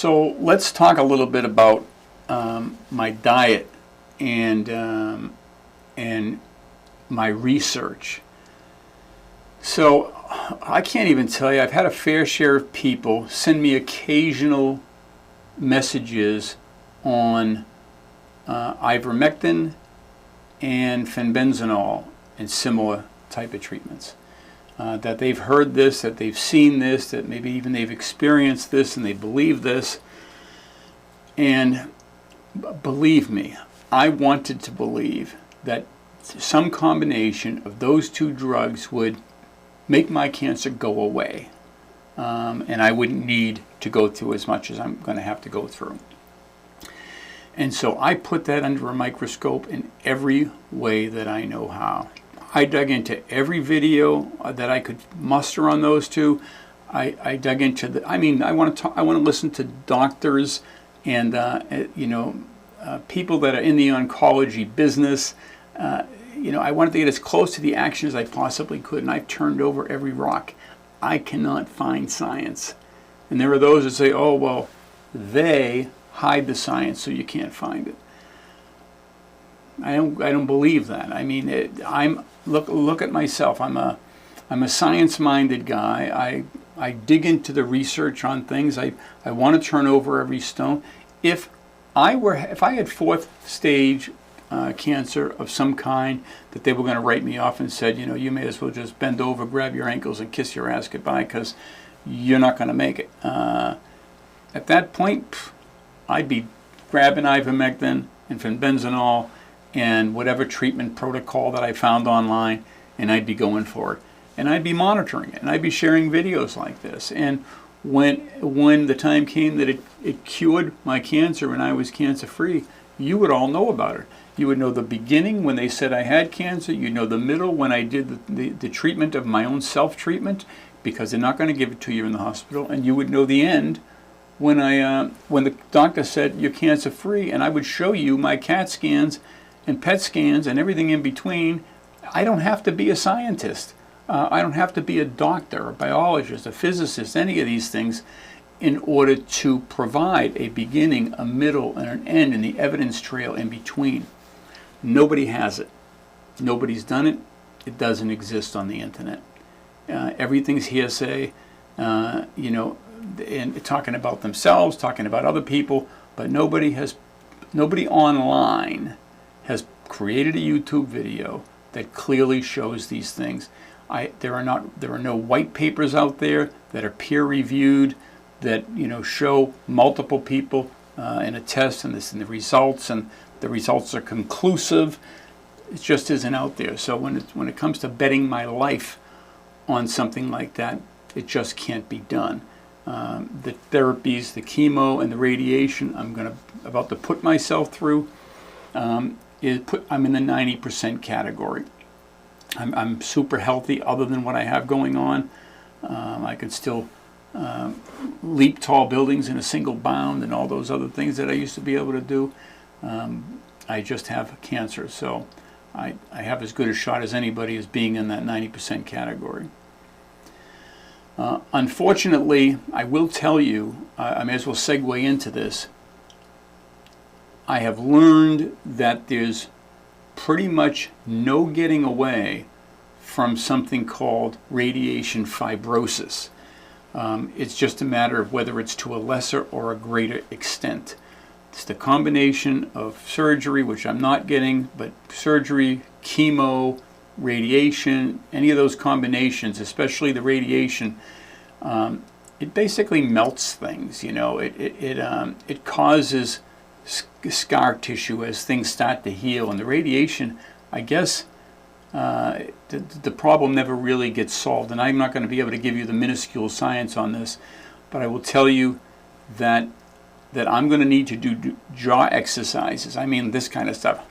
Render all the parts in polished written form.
So let's talk a little bit about my diet and my research. So I can't even tell you, I've had a fair share of people send me occasional messages on ivermectin and fenbenzonol and similar type of treatments. That they've heard this, that they've seen this, that maybe even they've experienced this and they believe this. And believe me, I wanted to believe that some combination of those two drugs would make my cancer go away. And I wouldn't need to go through as much as I'm going to have to go through. And so I put that under a microscope in every way that I know how. I dug into every video that I could muster on those two. I dug into the. I mean, I want to listen to doctors and people that are in the oncology business. I wanted to get as close to the action as I possibly could, and I've turned over every rock. I cannot find science, and there are those that say, "Oh well, they hide the science so you can't find it." I don't believe that. I mean, look at myself. I'm a science-minded guy. I dig into the research on things. I want to turn over every stone. If I had fourth stage cancer of some kind that they were going to write me off and said, you may as well just bend over, grab your ankles, and kiss your ass goodbye because you're not going to make it. At that point, I'd be grabbing ivermectin and fenbenzonol and whatever treatment protocol that I found online, and I'd be going for it. And I'd be monitoring it, and I'd be sharing videos like this. And when the time came that it cured my cancer and I was cancer-free, you would all know about it. You would know the beginning when they said I had cancer. You'd know the middle when I did the treatment of my own self-treatment, because they're not going to give it to you in the hospital. And you would know the end when the doctor said you're cancer-free, and I would show you my CAT scans and PET scans and everything in between. I don't have to be a scientist. I don't have to be a doctor, a biologist, a physicist, any of these things in order to provide a beginning, a middle, and an end, and the evidence trail in between. Nobody has it. Nobody's done it. It doesn't exist on the internet. Everything's hearsay, and talking about themselves, talking about other people, but nobody online has created a YouTube video that clearly shows these things. There are no white papers out there that are peer-reviewed that show multiple people in a test and the results are conclusive. It just isn't out there. So when it comes to betting my life on something like that, it just can't be done. The therapies, the chemo and the radiation I'm about to put myself through, I'm in the 90% category. I'm super healthy other than what I have going on. I can still leap tall buildings in a single bound and all those other things that I used to be able to do. I just have cancer, so I have as good a shot as anybody as being in that 90% category. Unfortunately, I will tell you, I may as well segue into this. I have learned that there's pretty much no getting away from something called radiation fibrosis. It's just a matter of whether it's to a lesser or a greater extent. It's the combination of surgery, which I'm not getting, but surgery, chemo, radiation, any of those combinations, especially the radiation, it basically melts things. It causes scar tissue as things start to heal, and the radiation, I guess, the problem never really gets solved. And I'm not going to be able to give you the minuscule science on this, but I will tell you that I'm going to need to do jaw exercises. I mean, this kind of stuff,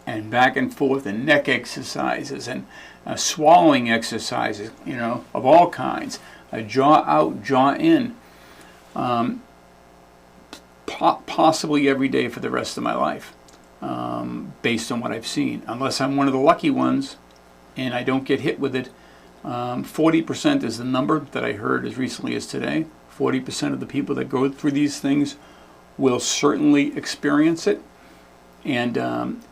and back and forth, and neck exercises, and swallowing exercises, of all kinds, jaw out, jaw in, possibly every day for the rest of my life, based on what I've seen. Unless I'm one of the lucky ones and I don't get hit with it. 40% is the number that I heard as recently as today. 40% of the people that go through these things will certainly experience it. And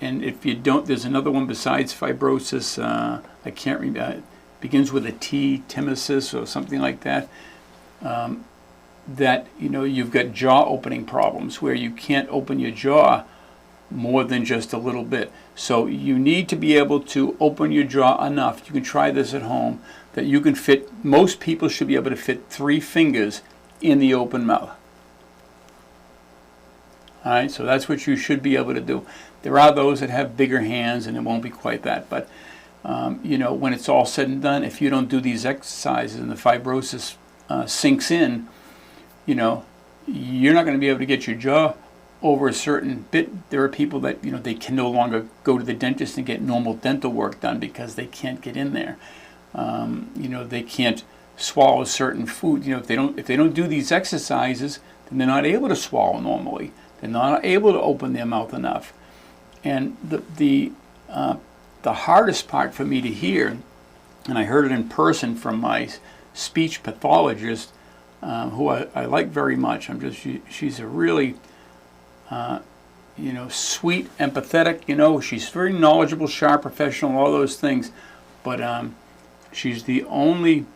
if you don't, there's another one besides fibrosis. I can't remember. It begins with a T, timosis or something like that. That you've got jaw opening problems where you can't open your jaw more than just a little bit. So you need to be able to open your jaw enough. You can try this at home, that you can fit. Most people should be able to fit 3 fingers in the open mouth. All right, so that's what you should be able to do. There are those that have bigger hands and it won't be quite that, but when it's all said and done, if you don't do these exercises and the fibrosis sinks in, you're not going to be able to get your jaw over a certain bit. There are people that they can no longer go to the dentist and get normal dental work done because they can't get in there. They can't swallow certain food. If they don't do these exercises, then they're not able to swallow normally. They're not able to open their mouth enough. And the hardest part for me to hear, and I heard it in person from my speech pathologist, who I like very much. She's a really sweet, empathetic. She's very knowledgeable, sharp, professional, all those things. But she's the only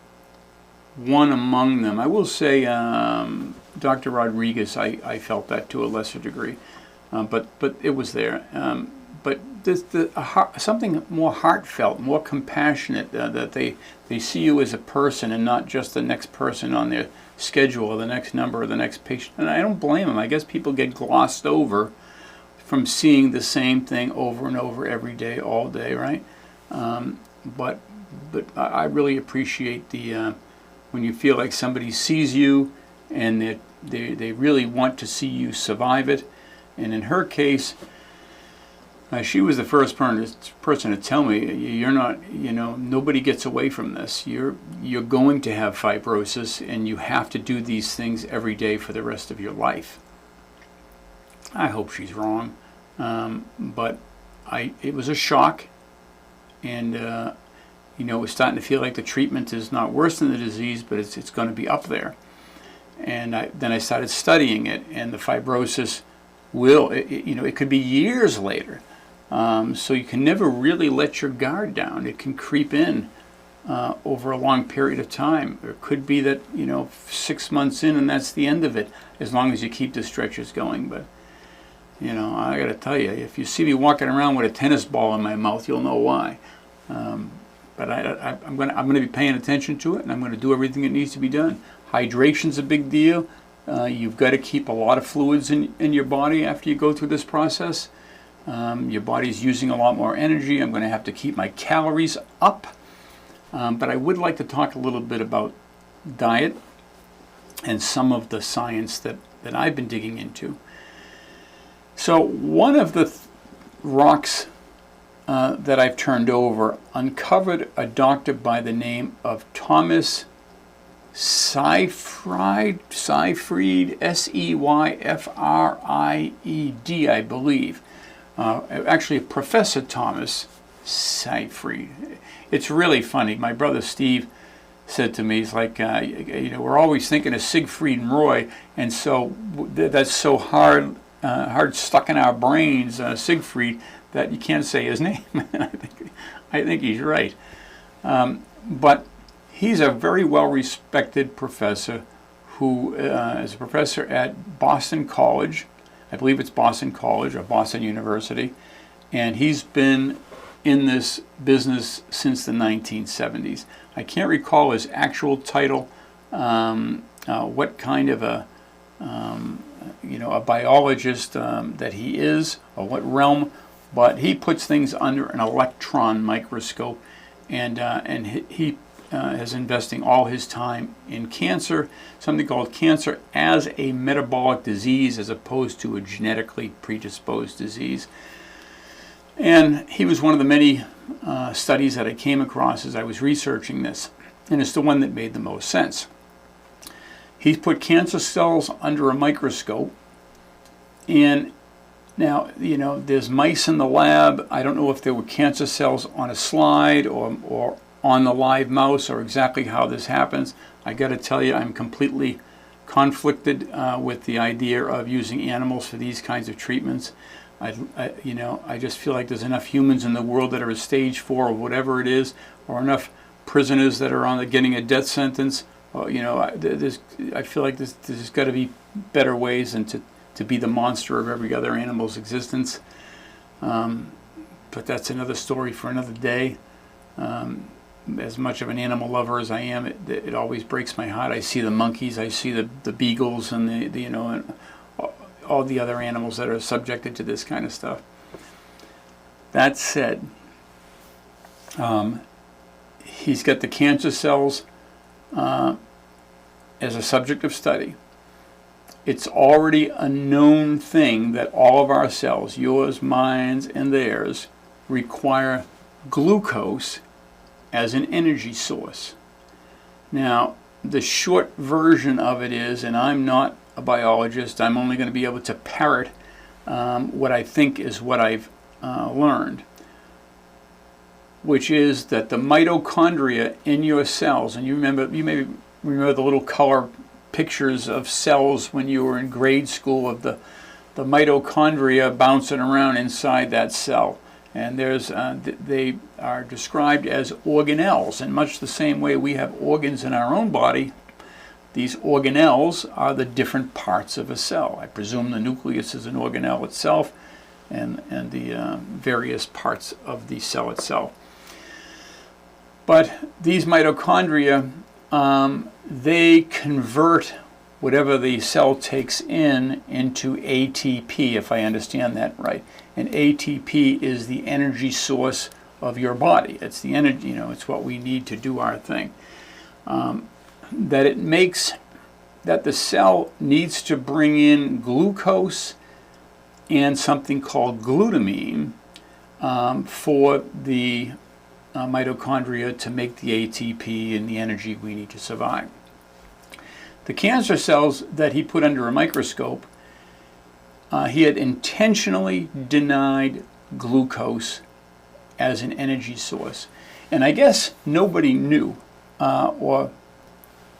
one among them. I will say, Dr. Rodriguez, I felt that to a lesser degree, but it was there. But there's something more heartfelt, more compassionate, that they see you as a person and not just the next person on their schedule or the next number or the next patient. And I don't blame them. I guess people get glossed over from seeing the same thing over and over every day, all day, right? But I really appreciate when you feel like somebody sees you and that they really want to see you survive it. And in her case, she was the first person to tell me, you're not, nobody gets away from this. You're going to have fibrosis and you have to do these things every day for the rest of your life. I hope she's wrong. But it was a shock. And, we're starting to feel like the treatment is not worse than the disease, but it's going to be up there. And then I started studying it, and the fibrosis it could be years later. So you can never really let your guard down. It can creep in over a long period of time. It could be that 6 months in and that's the end of it, as long as you keep the stretches going. But I got to tell you, if you see me walking around with a tennis ball in my mouth, you'll know why. But I'm going to be paying attention to it, and I'm going to do everything that needs to be done. Hydration's a big deal. You've got to keep a lot of fluids in your body after you go through this process. Your body's using a lot more energy. I'm going to have to keep my calories up. But I would like to talk a little bit about diet and some of the science that I've been digging into. So one of the rocks that I've turned over uncovered a doctor by the name of Thomas Seyfried, Seyfried, I believe. Actually, Professor Thomas Seyfried. It's really funny. My brother Steve said to me, he's like, we're always thinking of Siegfried and Roy, and so that's so hard stuck in our brains, Siegfried, that you can't say his name. I think he's right. But he's a very well-respected professor who is a professor at Boston College. I believe it's Boston College or Boston University. And he's been in this business since the 1970s. I can't recall his actual title, what kind of a biologist that he is, or what realm, but he puts things under an electron microscope, and he is investing all his time in cancer, something called cancer as a metabolic disease as opposed to a genetically predisposed disease. And he was one of the many studies that I came across as I was researching this, and it's the one that made the most sense. He's put cancer cells under a microscope, and now, there's mice in the lab. I don't know if there were cancer cells on a slide or on the live mouse or exactly how this happens. I got to tell you, I'm completely conflicted with the idea of using animals for these kinds of treatments. I just feel like there's enough humans in the world that are at stage 4 or whatever it is, or enough prisoners that are getting a death sentence. I feel like there's got to be better ways than to be the monster of every other animal's existence. But that's another story for another day. As much of an animal lover as I am, it always breaks my heart. I see the monkeys, I see the beagles, and and all the other animals that are subjected to this kind of stuff. That said, he's got the cancer cells as a subject of study. It's already a known thing that all of our cells, yours, mine, and theirs, require glucose as an energy source. Now, the short version of it is, and I'm not a biologist, I'm only going to be able to parrot what I think is what I've learned, which is that the mitochondria in your cells, and you may remember the little color pictures of cells when you were in grade school of the mitochondria bouncing around inside that cell. And they are described as organelles. In much the same way we have organs in our own body, these organelles are the different parts of a cell. I presume the nucleus is an organelle itself, and the various parts of the cell itself. But these mitochondria, they convert whatever the cell takes into ATP, if I understand that right. And ATP is the energy source of your body. It's the energy, it's what we need to do our thing. That the cell needs to bring in glucose and something called glutamine for the mitochondria to make the ATP and the energy we need to survive. The cancer cells that he put under a microscope, he had intentionally denied glucose as an energy source. And I guess nobody knew, or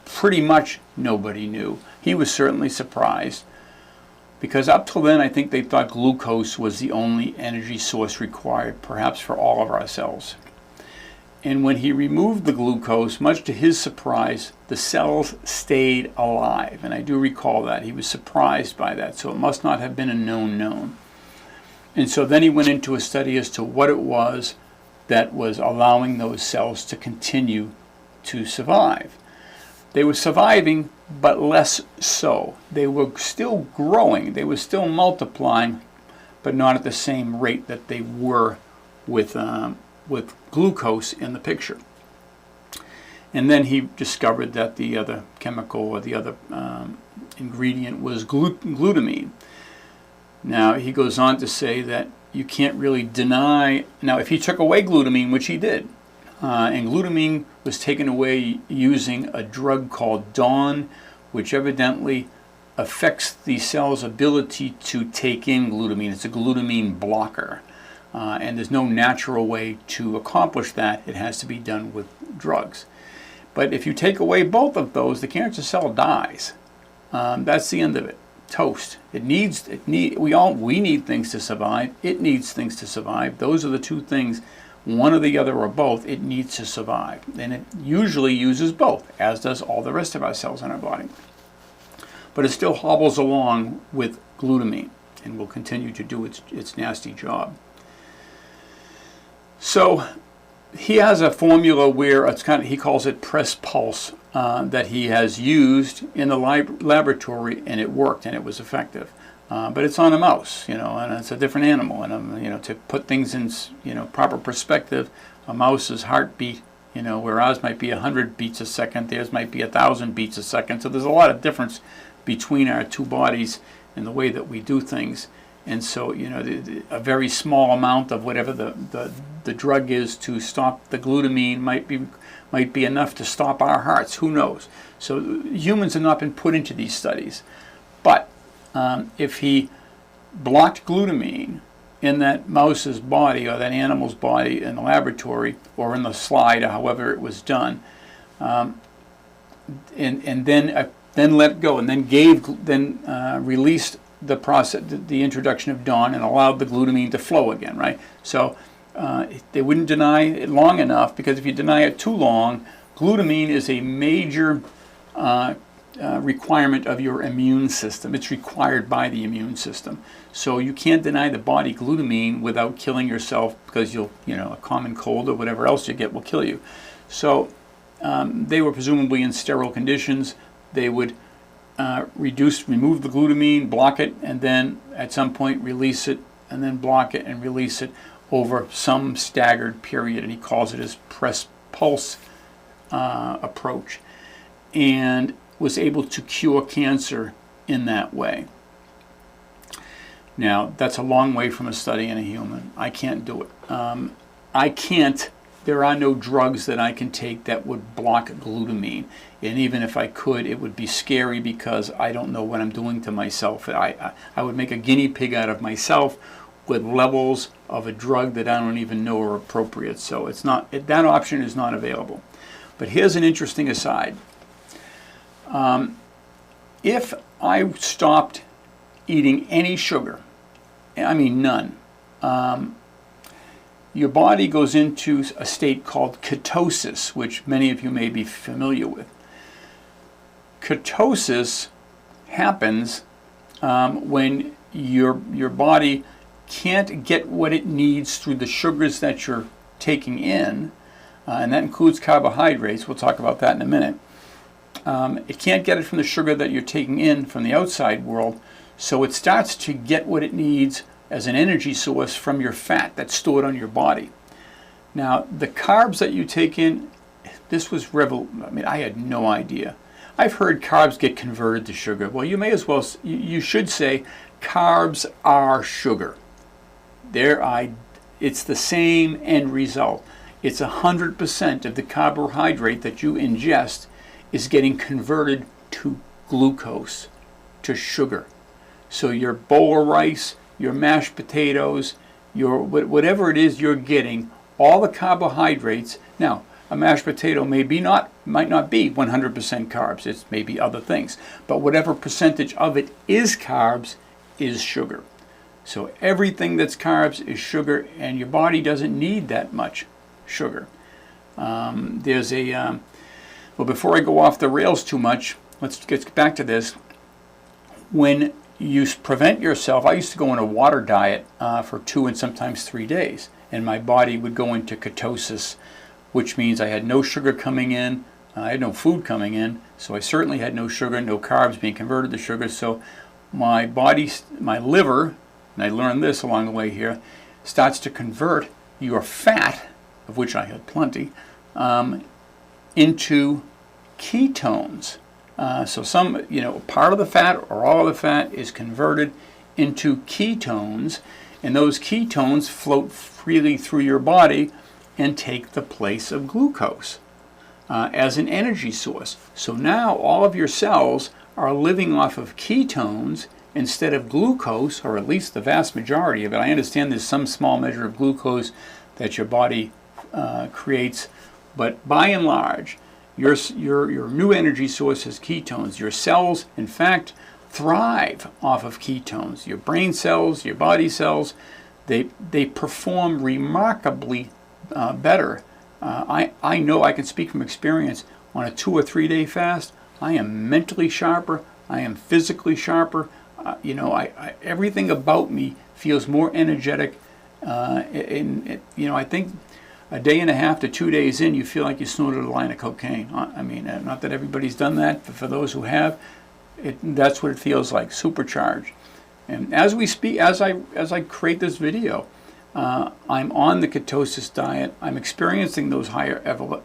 pretty much nobody knew. He was certainly surprised, because up till then I think they thought glucose was the only energy source required, perhaps for all of our cells. And when he removed the glucose, much to his surprise, the cells stayed alive. And I do recall that. He was surprised by that, so it must not have been a known. And so then he went into a study as to what it was that was allowing those cells to continue to survive. They were surviving, but less so. They were still growing, they were still multiplying, but not at the same rate that they were with glucose in the picture. And then he discovered that the other chemical or the other ingredient was glutamine. Now he goes on to say that you can't really deny, now if he took away glutamine, which he did, and glutamine was taken away using a drug called Dawn, which evidently affects the cell's ability to take in glutamine. It's a glutamine blocker. And there's no natural way to accomplish that. It has to be done with drugs. But if you take away both of those, the cancer cell dies. That's the end of it. Toast. We need things to survive. It needs things to survive. Those are the two things, one or the other or both, it needs to survive. And it usually uses both, as does all the rest of our cells in our body. But it still hobbles along with glutamine and will continue to do its nasty job. So he has a formula where he calls it press pulse that he has used in the laboratory, and it worked and it was effective. But it's on a mouse, and it's a different animal. And to put things in proper perspective, a mouse's heartbeat, where ours might be 100 beats a second, theirs might be 1,000 beats a second. So there's a lot of difference between our two bodies and the way that we do things. And so, a very small amount of whatever the drug is to stop the glutamine might be enough to stop our hearts. Who knows? So humans have not been put into these studies. But if he blocked glutamine in that mouse's body or that animal's body in the laboratory or in the slide or however it was done, and then then let it go, and then released the process, the introduction of dawn, and allowed the glutamine to flow again, right? So they wouldn't deny it long enough, because if you deny it too long, glutamine is a major requirement of your immune system. It's required by the immune system. So you can't deny the body glutamine without killing yourself, because a common cold or whatever else you get will kill you. So they were presumably in sterile conditions. They would remove the glutamine, block it, and then at some point release it, and then block it and release it over some staggered period. And he calls it his press pulse approach, and was able to cure cancer in that way. Now, that's a long way from a study in a human. I can't do it. There are no drugs that I can take that would block glutamine. And even if I could, it would be scary, because I don't know what I'm doing to myself. I would make a guinea pig out of myself with levels of a drug that I don't even know are appropriate. So that option is not available. But here's an interesting aside. If I stopped eating any sugar, I mean none, your body goes into a state called ketosis, which many of you may be familiar with. Ketosis happens when your body can't get what it needs through the sugars that you're taking in, and that includes carbohydrates. We'll talk about that in a minute. It can't get it from the sugar that you're taking in from the outside world, so it starts to get what it needs as an energy source from your fat that's stored on your body. Now, the carbs that you take in, this was I had no idea. I've heard carbs get converted to sugar. Well, you may as well, you should say carbs are sugar. It's the same end result. It's 100% of the carbohydrate that you ingest is getting converted to glucose, to sugar. So your bowl of rice, your mashed potatoes, your whatever it is you're getting, all the carbohydrates. Now, a mashed potato might not be 100% carbs. It's maybe other things, but whatever percentage of it is carbs is sugar. So everything that's carbs is sugar, and your body doesn't need that much sugar. Well, before I go off the rails too much, let's get back to this. When you prevent yourself, I used to go on a water diet for 2 and sometimes 3 days, and my body would go into ketosis, which means I had no sugar coming in, I had no food coming in, so I certainly had no sugar, no carbs being converted to sugar. So my liver, and I learned this along the way here, starts to convert your fat, of which I had plenty, into ketones. So some, part of the fat or all of the fat is converted into ketones, and those ketones float freely through your body and take the place of glucose as an energy source. So now all of your cells are living off of ketones instead of glucose, or at least the vast majority of it. I understand there's some small measure of glucose that your body creates, but by and large, your new energy source is ketones. Your cells, in fact, thrive off of ketones. Your brain cells, your body cells, they perform remarkably better. I know, I can speak from experience, on a 2 or 3 day fast, I am mentally sharper, I am physically sharper. Everything about me feels more energetic. I think a day and a half to 2 days in, you feel like you snorted a line of cocaine. I mean, not that everybody's done that, but for those who have, that's what it feels like, supercharged. And as we speak, as I create this video, I'm on the ketosis diet. I'm experiencing those higher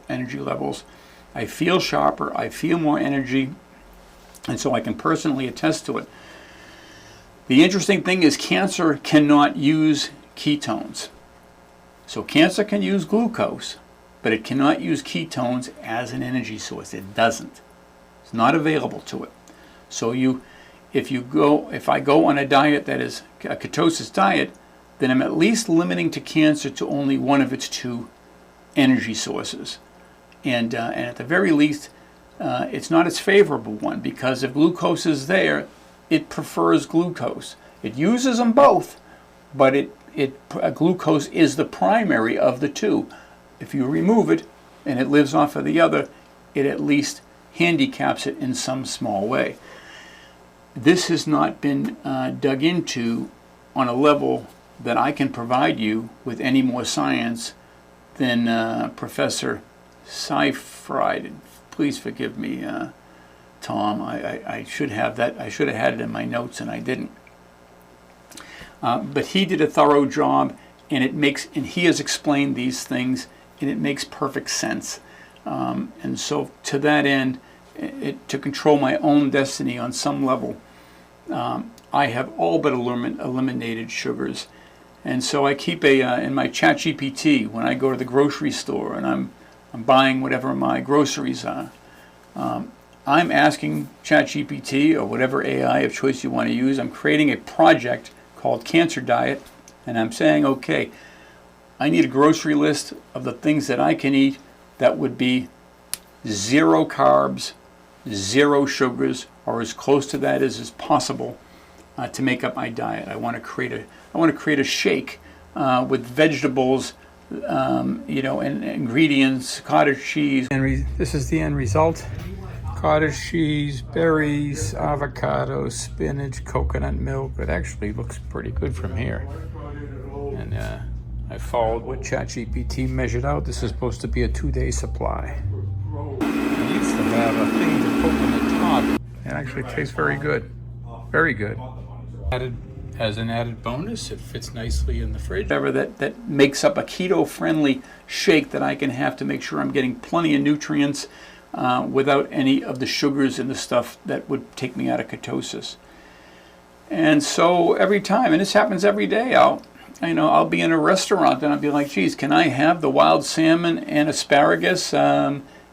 energy levels. I feel sharper. I feel more energy, and so I can personally attest to it. The interesting thing is, cancer cannot use ketones. So cancer can use glucose, but it cannot use ketones as an energy source. It doesn't. It's not available to it. So if I go on a diet that is a ketosis diet, then I'm at least limiting to cancer to only one of its 2 energy sources. And at the very least, it's not its favorable one, because if glucose is there, it prefers glucose. It uses them both, but glucose is the primary of the two. If you remove it and it lives off of the other, it at least handicaps it in some small way. This has not been dug into on a level that I can provide you with any more science than Professor Seifried. Please forgive me, Tom. I should have that. I should have had it in my notes, and I didn't. But he did a thorough job, and he has explained these things, and it makes perfect sense. And so, to that end, to control my own destiny on some level, I have all but eliminated sugars. And so I keep in my ChatGPT, when I go to the grocery store and I'm buying whatever my groceries are, I'm asking ChatGPT, or whatever AI of choice you want to use, I'm creating a project called Cancer Diet, and I'm saying, okay, I need a grocery list of the things that I can eat that would be 0 carbs, 0 sugars, or as close to that as possible, to make up my diet. I want to create a shake with vegetables, and ingredients, cottage cheese. And this is the end result: cottage cheese, berries, avocado, spinach, coconut milk. It actually looks pretty good from here. And I followed what ChatGPT measured out. This is supposed to be a 2-day supply. I used to have a thing to put on the top. It actually tastes very good. Very good. As an added bonus, it fits nicely in the fridge. Whatever that makes up a keto-friendly shake that I can have to make sure I'm getting plenty of nutrients without any of the sugars and the stuff that would take me out of ketosis. And so every time, and this happens every day, I'll be in a restaurant and I'll be like, geez, can I have the wild salmon and asparagus?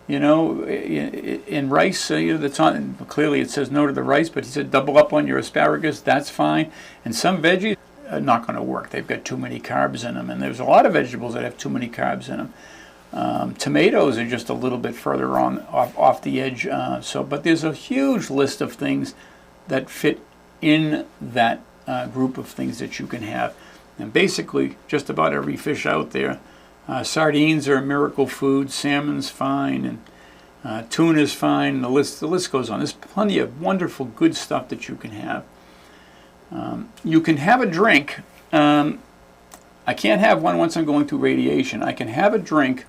In rice, that's on. Clearly, it says no to the rice, but he said double up on your asparagus. That's fine. And some veggies are not going to work. They've got too many carbs in them, and there's a lot of vegetables that have too many carbs in them. Tomatoes are just a little bit further off the edge. But there's a huge list of things that fit in that group of things that you can have, and basically just about every fish out there. Sardines are a miracle food. Salmon's fine, and tuna's fine. The list goes on. There's plenty of wonderful, good stuff that you can have. You can have a drink. I can't have one once I'm going through radiation. I can have a drink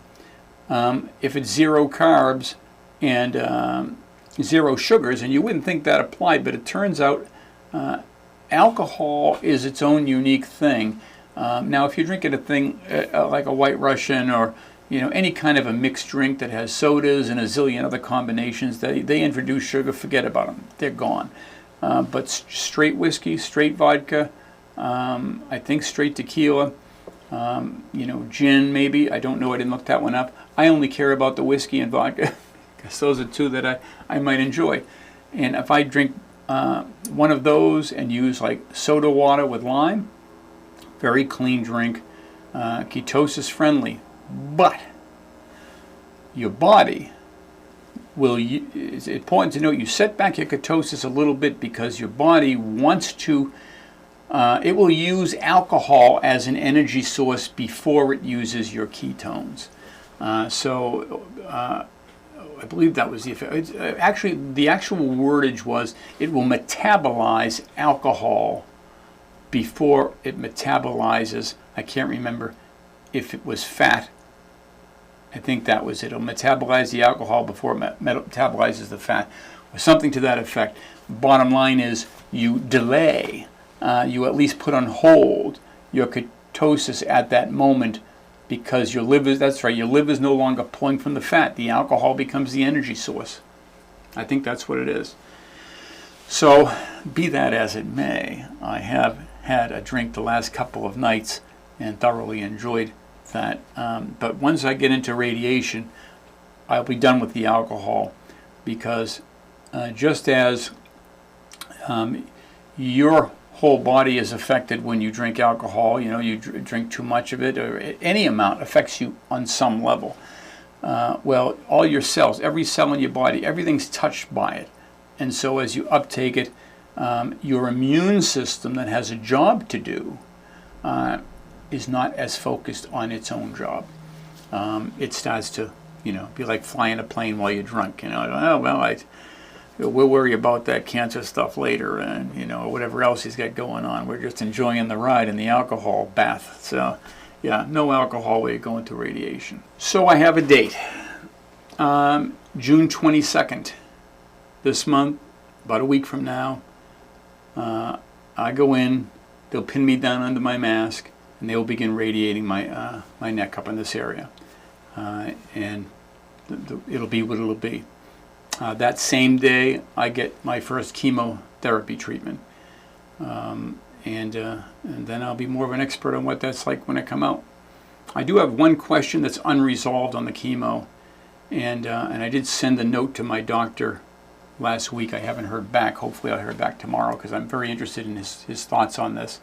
if it's 0 carbs and 0 sugars, and you wouldn't think that applied, but it turns out alcohol is its own unique thing. Now, if you're drinking a thing like a White Russian, or any kind of a mixed drink that has sodas and a zillion other combinations, they introduce sugar, forget about them. They're gone. But straight whiskey, straight vodka, I think straight tequila, gin maybe. I don't know. I didn't look that one up. I only care about the whiskey and vodka because those are two that I might enjoy. And if I drink one of those and use like soda water with lime, very clean drink, ketosis friendly, but your body it's important to note you set back your ketosis a little bit, because your body wants to, it will use alcohol as an energy source before it uses your ketones. I believe that was the effect. Actually, the actual wordage was it will metabolize alcohol before it metabolizes, I can't remember if it was fat. I think that was it. It'll metabolize the alcohol before it metabolizes the fat, or something to that effect. Bottom line is you delay, you at least put on hold your ketosis at that moment, because your liver, that's right, your liver is no longer pulling from the fat. The alcohol becomes the energy source. I think that's what it is. So, be that as it may, I have had a drink the last couple of nights and thoroughly enjoyed that. But once I get into radiation, I'll be done with the alcohol, because just as your whole body is affected when you drink alcohol, you drink too much of it, or any amount affects you on some level. Well, all your cells, every cell in your body, everything's touched by it. And so as you uptake it, your immune system that has a job to do is not as focused on its own job. It starts to, be like flying a plane while you're drunk. Oh, well, we'll worry about that cancer stuff later, and whatever else he's got going on. We're just enjoying the ride in the alcohol bath. So, yeah, no alcohol while you're going to radiation. So I have a date, June 22nd, this month, about a week from now. I go in, they'll pin me down under my mask, and they'll begin radiating my neck up in this area, and it'll be what it'll be. That same day, I get my first chemotherapy treatment, and then I'll be more of an expert on what that's like when I come out. I do have one question that's unresolved on the chemo, and I did send a note to my doctor last week. I haven't heard back. Hopefully I'll hear back tomorrow, because I'm very interested in his thoughts on this.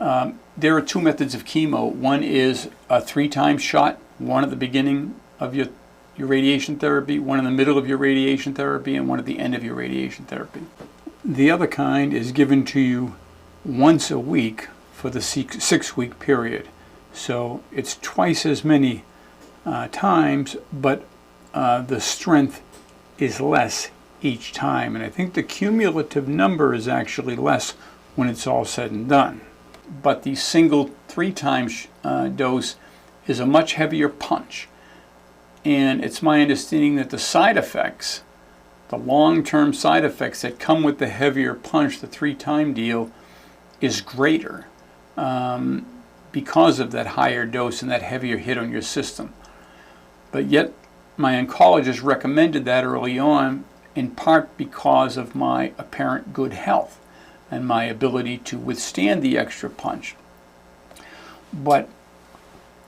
There are two methods of chemo. One is a 3-time shot, one at the beginning of your radiation therapy, one in the middle of your radiation therapy, and one at the end of your radiation therapy. The other kind is given to you once a week for the 6-week period. So it's twice as many times, but the strength is less each time. And I think the cumulative number is actually less when it's all said and done. But the single 3-time dose is a much heavier punch. And it's my understanding that the side effects, the long-term side effects that come with the heavier punch, the 3-time deal, is greater because of that higher dose and that heavier hit on your system. But yet, my oncologist recommended that early on, in part because of my apparent good health and my ability to withstand the extra punch. But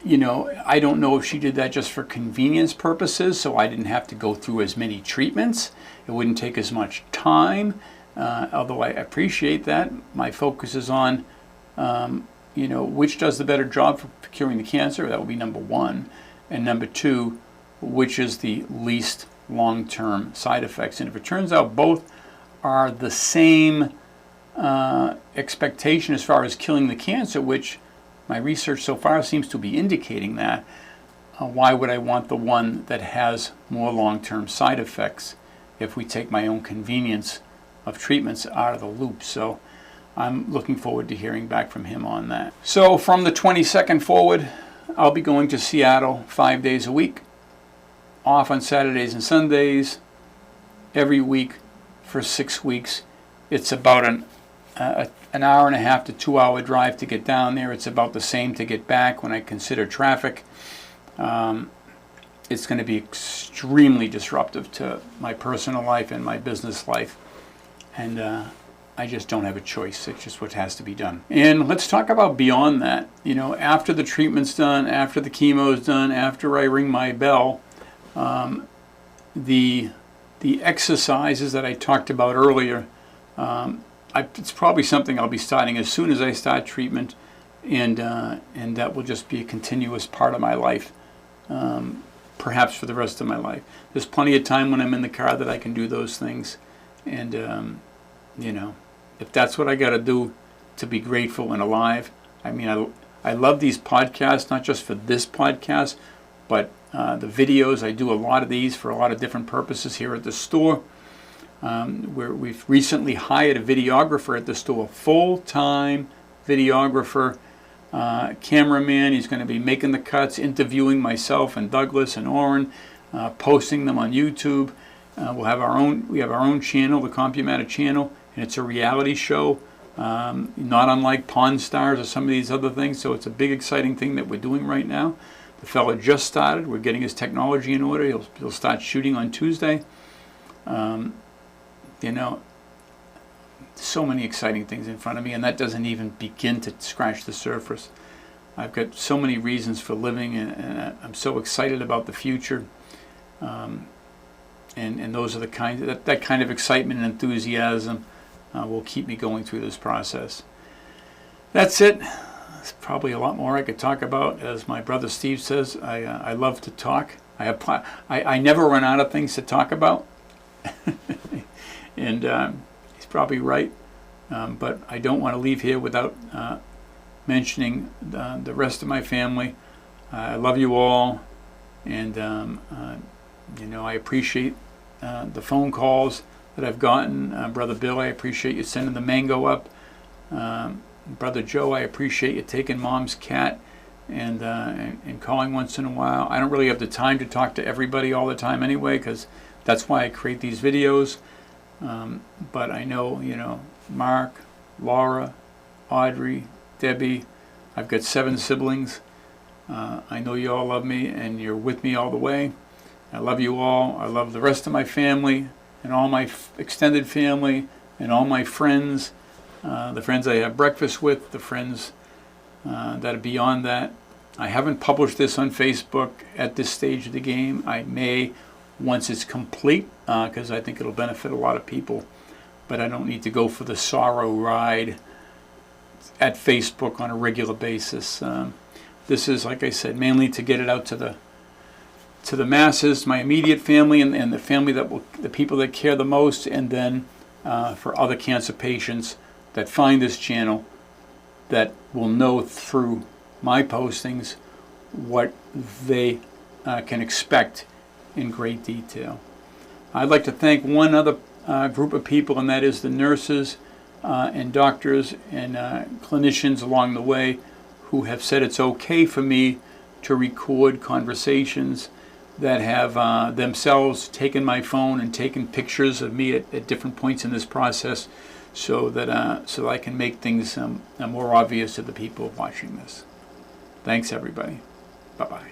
I don't know if she did that just for convenience purposes, so I didn't have to go through as many treatments. It wouldn't take as much time, although I appreciate that. My focus is on, which does the better job for curing the cancer. That would be number one. And number two, which is the least long-term side effects. And if it turns out both are the same expectation as far as killing the cancer, which my research so far seems to be indicating that, why would I want the one that has more long-term side effects if we take my own convenience of treatments out of the loop? So I'm looking forward to hearing back from him on that. So from the 22nd forward, I'll be going to Seattle 5 days a week, off on Saturdays and Sundays, every week for 6 weeks. It's about an hour and a half to 2 hour drive to get down there. It's about the same to get back when I consider traffic. It's going to be extremely disruptive to my personal life and my business life. And I just don't have a choice. It's just what has to be done. And let's talk about beyond that. After the treatment's done, after the chemo's done, after I ring my bell, the exercises that I talked about earlier, it's probably something I'll be starting as soon as I start treatment, and that will just be a continuous part of my life, perhaps for the rest of my life. There's plenty of time when I'm in the car that I can do those things, and if that's what I got to do to be grateful and alive. I mean, I love these podcasts, not just for this podcast, but the videos. I do a lot of these for a lot of different purposes here at the store. We've recently hired a videographer at the store, full-time videographer, cameraman. He's going to be making the cuts, interviewing myself and Douglas and Orrin, posting them on YouTube. We have our own channel, the CompuMatter channel, and it's a reality show, not unlike Pawn Stars or some of these other things. So it's a big, exciting thing that we're doing right now. The fellow just started. We're getting his technology in order. He'll start shooting on Tuesday. So many exciting things in front of me, and that doesn't even begin to scratch the surface. I've got so many reasons for living, and I'm so excited about the future. And those are the that kind of excitement and enthusiasm will keep me going through this process. That's it. There's probably a lot more I could talk about. As my brother Steve says, I love to talk. I never run out of things to talk about, and he's probably right. But I don't want to leave here without mentioning the rest of my family. I love you all, and I appreciate the phone calls that I've gotten. Brother Bill, I appreciate you sending the mango up. Brother Joe, I appreciate you taking Mom's cat and calling once in a while. I don't really have the time to talk to everybody all the time anyway, because that's why I create these videos. But I know, Mark, Laura, Audrey, Debbie, I've got 7 siblings. I know you all love me, and you're with me all the way. I love you all. I love the rest of my family and all my extended family and all my friends, the friends I have breakfast with, the friends that are beyond that. I haven't published this on Facebook at this stage of the game. I may once it's complete, because I think it'll benefit a lot of people. But I don't need to go for the sorrow ride at Facebook on a regular basis. This is, like I said, mainly to get it out to the masses, my immediate family, and the family the people that care the most, and then for other cancer patients that find this channel that will know through my postings what they can expect in great detail. I'd like to thank one other group of people, and that is the nurses and doctors and clinicians along the way who have said it's okay for me to record conversations, that have themselves taken my phone and taken pictures of me at different points in this process, so that I can make things more obvious to the people watching this. Thanks, everybody. Bye-bye.